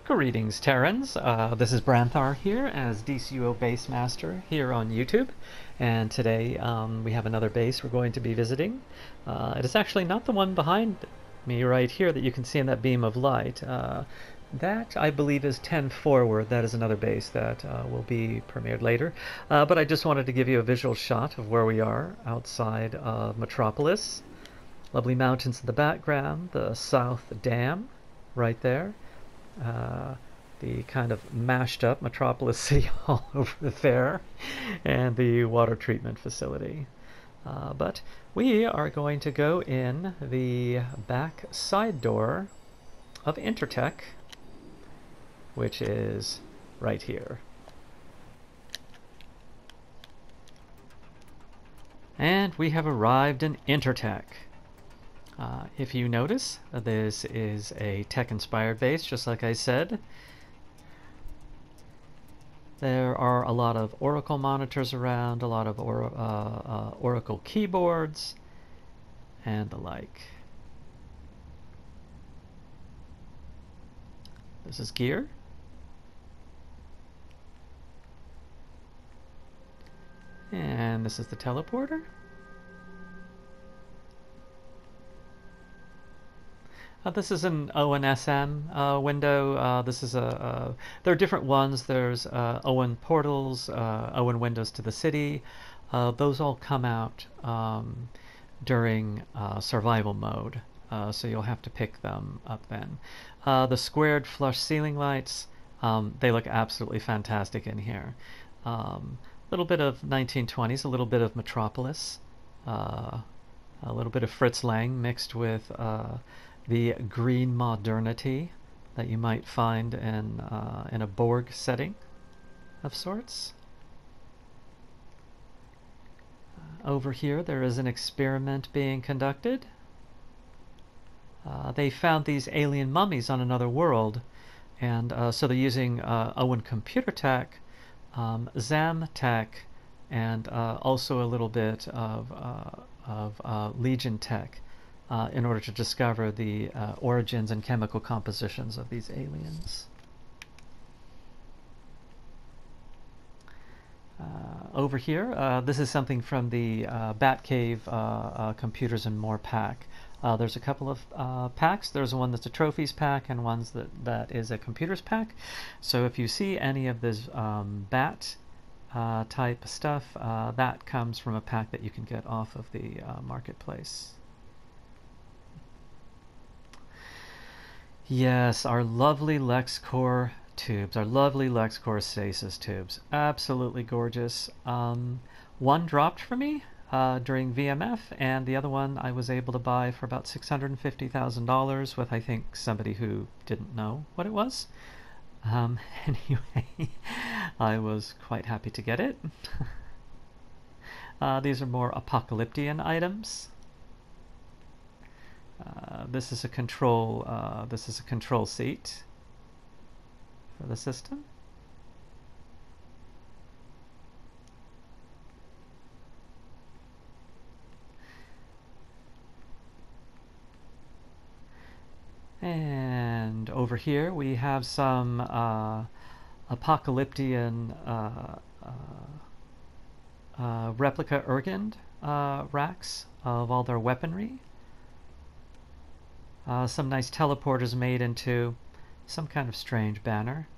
Greetings, Terrans. This is Branthar here as DCUO Base Master here on YouTube. And today we have another base we're going to be visiting. It is actually not the one behind me right here that you can see in that beam of light. That, I believe, is 10 forward. That is another base that will be premiered later. But I just wanted to give you a visual shot of where we are outside of Metropolis. Lovely mountains in the background, the South Dam right there. The kind of mashed up Metropolis City Hall over there, and the water treatment facility. But we are going to go in the back side door of Intertek, which is right here. And we have arrived in Intertek. If you notice, this is a tech-inspired base, just like I said. There are a lot of Oracle monitors around, a lot of Oracle keyboards, and the like. This is gear. And this is the teleporter. This is an ONSM window. This is there are different ones. There's Owen Portals, Owen Windows to the City. Those all come out during survival mode, so you'll have to pick them up then. The squared flush ceiling lights, they look absolutely fantastic in here. A little bit of 1920s, a little bit of Metropolis, a little bit of Fritz Lang mixed with the green modernity that you might find in a Borg setting of sorts. Over here there is an experiment being conducted. They found these alien mummies on another world, and so they're using Owen Computer Tech, Zam Tech, and also a little bit of Legion Tech, in order to discover the origins and chemical compositions of these aliens. Over here, this is something from the Batcave Computers and More pack. There's a couple of packs. There's one that's a trophies pack and one that is a computers pack. So if you see any of this bat type stuff, that comes from a pack that you can get off of the marketplace. Yes, our lovely LexCore tubes, our lovely LexCore stasis tubes. Absolutely gorgeous. One dropped for me during VMF, and the other one I was able to buy for about $650,000 with, I think, somebody who didn't know what it was. Anyway, I was quite happy to get it. These are more Apokaliptian items. This is a control seat for the system. And over here we have some Apokaliptian replica Urgend racks of all their weaponry. Some nice teleporters made into some kind of strange banner,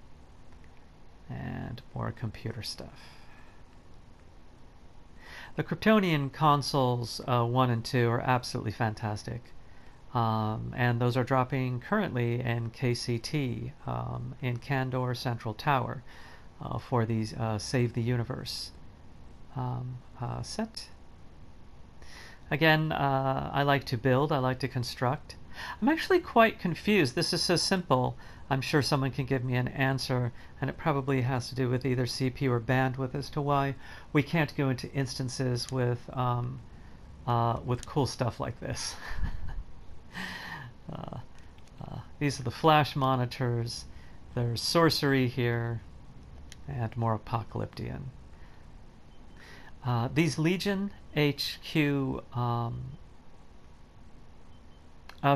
and more computer stuff. The Kryptonian consoles 1 and 2 are absolutely fantastic, and those are dropping currently in KCT in Candor Central Tower for these Save the Universe set. Again, I like to build, I like to construct. I'm actually quite confused. This is so simple. I'm sure someone can give me an answer, and it probably has to do with either CPU or bandwidth as to why we can't go into instances with cool stuff like this. These are the flash monitors. There's sorcery here, and more Apokaliptian. These Legion HQ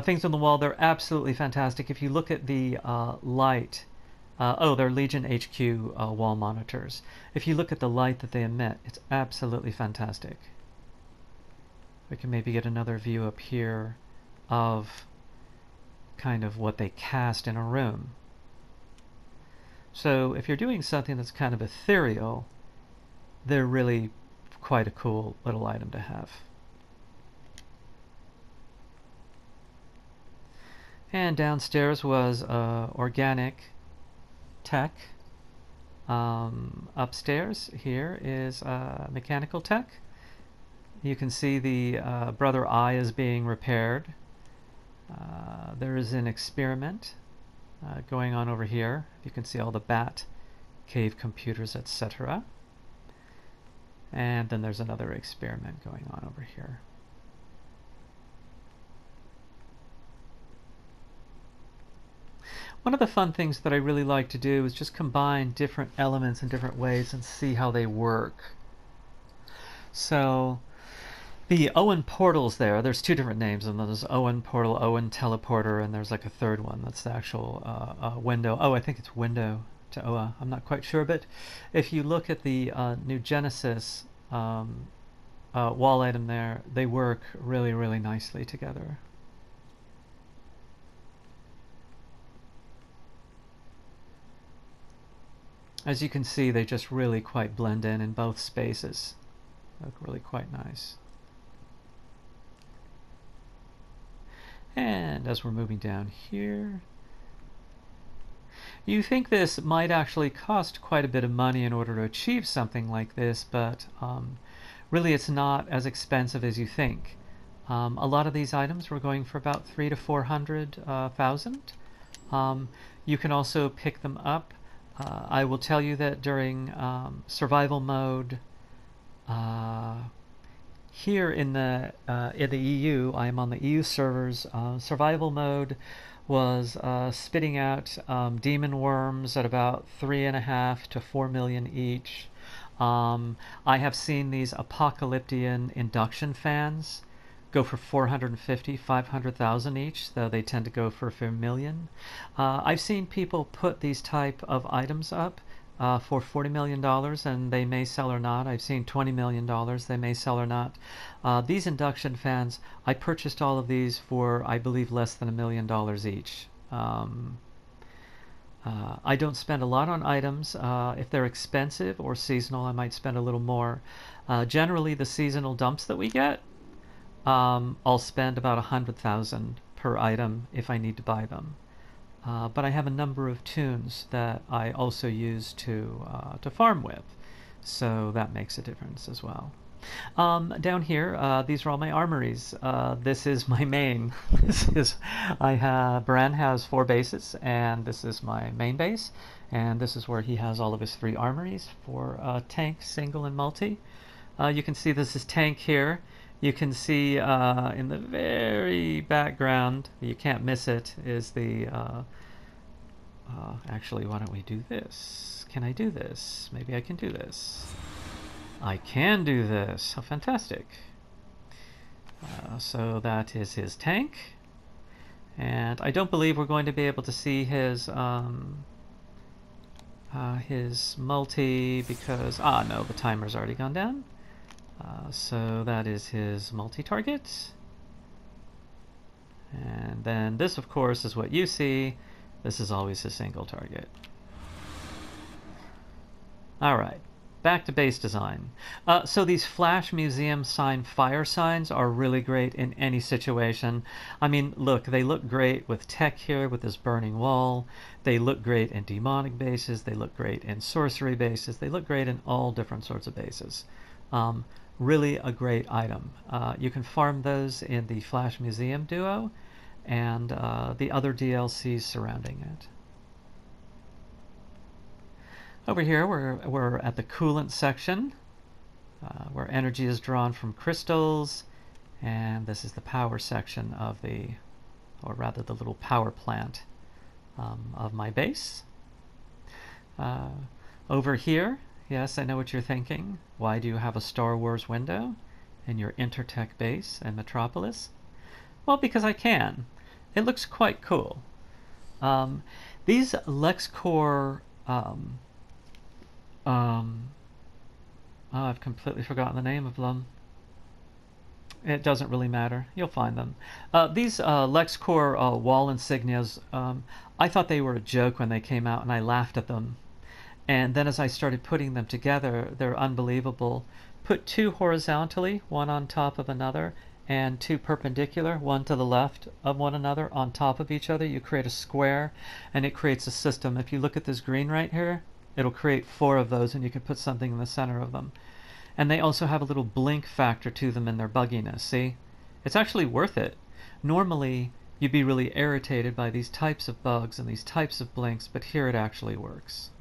things on the wall, they're absolutely fantastic. If you look at the light Oh, they're Legion HQ wall monitors. If you look at the light that they emit, it's absolutely fantastic. We can maybe get another view up here of kind of what they cast in a room. So if you're doing something that's kind of ethereal, they're really quite a cool little item to have. And downstairs was organic tech. Upstairs here is mechanical tech. You can see the brother eye is being repaired. There is an experiment going on over here. You can see all the bat cave computers, etc. And then there's another experiment going on over here. One of the fun things that I really like to do is just combine different elements in different ways and see how they work. So the Owen Portals there's two different names, and there's Owen Portal, Owen Teleporter, and there's like a third one that's the actual window. Oh, I think it's window to Oa. I'm not quite sure, but if you look at the new Genesis wall item there, they work really, really nicely together. As you can see, they just really quite blend in both spaces. They look really quite nice. And as we're moving down here, you think this might actually cost quite a bit of money in order to achieve something like this, but really it's not as expensive as you think. A lot of these items were going for about 300,000 to 400,000. You can also pick them up. I will tell you that during survival mode here in the EU, I am on the EU servers. Survival mode was spitting out demon worms at about 3.5 to 4 million each. I have seen these Apokaliptian induction fans go for 450, 500,000 each, though they tend to go for a million. I've seen people put these type of items up for $40 million, and they may sell or not. I've seen $20 million, they may sell or not. These induction fans, I purchased all of these for, I believe, less than $1 million each. I don't spend a lot on items. If they're expensive or seasonal, I might spend a little more. Generally, the seasonal dumps that we get, I'll spend about 100,000 per item if I need to buy them. But I have a number of tunes that I also use to farm with, so that makes a difference as well. Down here, these are all my armories. This is my main. Bran has 4 bases, and this is my main base, and this is where he has all of his 3 armories for tank, single, and multi. You can see this is tank here. You can see in the very background, you can't miss it, is the... actually, why don't we do this? Can I do this? Maybe I can do this. I can do this. How fantastic. So that is his tank. And I don't believe we're going to be able to see his multi because... no, the timer's already gone down. So that is his multi-target. And then this, of course, is what you see. This is always his single target. Alright, back to base design. So these Flash Museum sign fire signs are really great in any situation. I mean, look, they look great with tech here, with this burning wall. They look great in demonic bases. They look great in sorcery bases. They look great in all different sorts of bases. Really a great item. You can farm those in the Flash Museum duo and the other DLCs surrounding it. Over here we're at the coolant section where energy is drawn from crystals, and this is the power section of the, or rather the little power plant of my base. Over here, yes, I know what you're thinking. Why do you have a Star Wars window in your Intertek base in Metropolis? Well, because I can. It looks quite cool. These LexCore, oh, I've completely forgotten the name of them. It doesn't really matter. You'll find them. These LexCore wall insignias, I thought they were a joke when they came out, and I laughed at them. And then as I started putting them together, they're unbelievable. Put two horizontally, one on top of another, and two perpendicular, one to the left of one another, on top of each other. You create a square, and it creates a system. If you look at this green right here, it'll create 4 of those, and you can put something in the center of them. And they also have a little blink factor to them in their bugginess, see? It's actually worth it. Normally, you'd be really irritated by these types of bugs and these types of blinks, but here it actually works.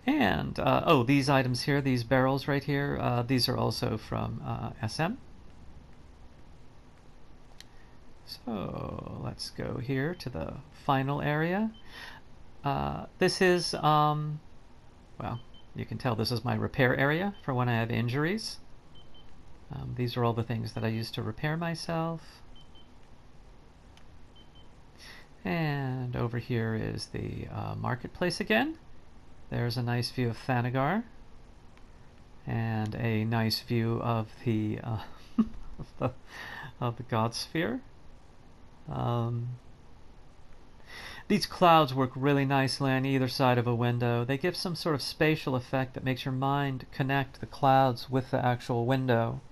And, oh, these items here, these barrels right here, these are also from SM. So let's go here to the final area. This is, well, you can tell this is my repair area for when I have injuries. These are all the things that I use to repair myself. And over here is the marketplace again. There's a nice view of Thanagar, and a nice view of the of the God Sphere. These clouds work really nicely on either side of a window. They give some sort of spatial effect that makes your mind connect the clouds with the actual window.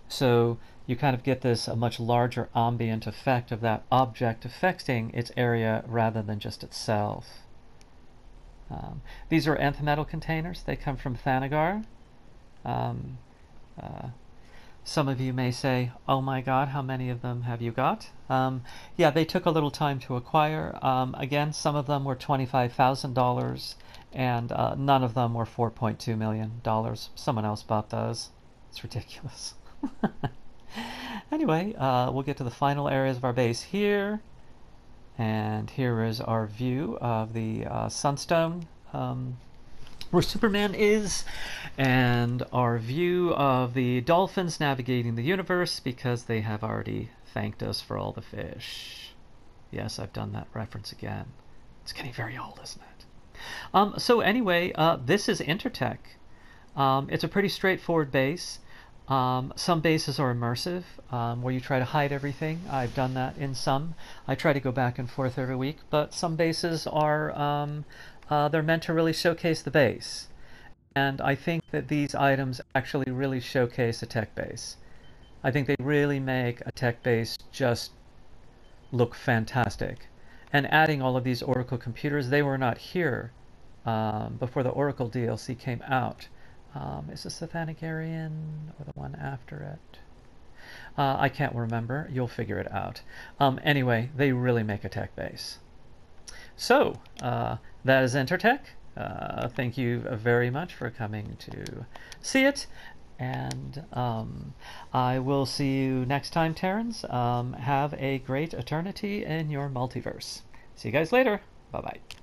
So you kind of get this a much larger ambient effect of that object affecting its area rather than just itself. These are nth metal containers. They come from Thanagar. Some of you may say, oh my god, how many of them have you got? Yeah, they took a little time to acquire. Again, some of them were $25,000, and none of them were $4.2 million. Someone else bought those. It's ridiculous. Anyway, we'll get to the final areas of our base here. And here is our view of the Sunstone, where Superman is, and our view of the dolphins navigating the universe because they have already thanked us for all the fish. Yes, I've done that reference again. It's getting very old, isn't it? So anyway, this is Intertek. It's a pretty straightforward base. Some bases are immersive, where you try to hide everything. I've done that in some. I try to go back and forth every week, but some bases are they're meant to really showcase the base. And I think that these items actually really showcase a tech base. I think they really make a tech base just look fantastic. And adding all of these Oracle computers, they were not here before the Oracle DLC came out. Is this the Thanagarian or the one after it? I can't remember. You'll figure it out. Anyway, they really make a tech base. So, that is Intertek. Thank you very much for coming to see it. And I will see you next time, Terrans. Have a great eternity in your multiverse. See you guys later. Bye-bye.